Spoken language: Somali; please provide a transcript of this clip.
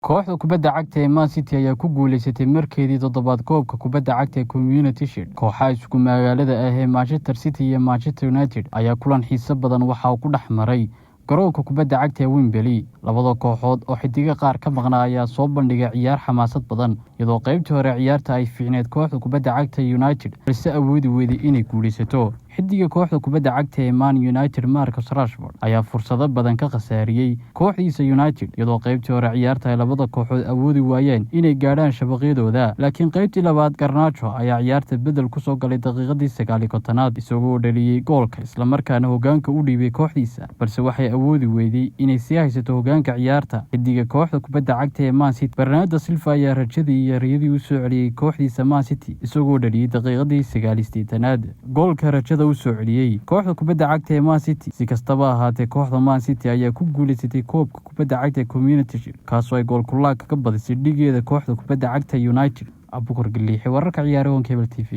kooxda kubadda cagta ee Man City ayaa ku guuleysatay markeedii toddobaad koobka kubadda cagta ee Community Shield. Kooxaha isku magaalada ah ee Manchester City iyo Manchester United ayaa kulan xiiso badan waxa uu ku dhex maray garoonka kubadda cagta ee Wembley. Labada kooxood oo xidiga qaar ka maqnaa ayaa soo bandhigay ciyaar xamaasad badan, iyadoo qaybtii hore ciyaarta ay fiicneed kooxda kubadda cagta United balse awoodi weyday inay guuleysato. xidiga kooxda kubadda cagta ee Man United Marcus Rashford ayaa fursado badan ka khasaariyay kooxdiisa United, iyadoo qaybtii hore ciyaarta ay labada kooxood awoodi waayeen inay gaadhaan shabaqyadooda. Laakiin qaybtii labaad Garnacho ayaa ciyaarta bedel ku soo galay daqiiqadii 90aad isagoo dhaliyay goolka isla markaana hoggaanka u dhiibay kooxdiisa, balse waxay awoodi weyday inay sii haysato hoggaanka ciyaarta. xidiga kooxda kubadda cagta ee Man City Bernardo Silva ayaa rajadii iyo riyadii u soo celiyay kooxdiisa Man City isagoo dhaliyay daqiiqadii 89aad goolka rajada u soo celiyay kooxda kubadda cagta ee Man City. Si kastaba ahaatee, kooxda Man City ayaa ku guuleysatay koobka kubadda cagta ee Community Shield, kaasoo ay gool kulaag ka badisay dhigeeda kooxda kubadda cagta United. Abukar Galiixi, wararka ciyaaraha Cable TV.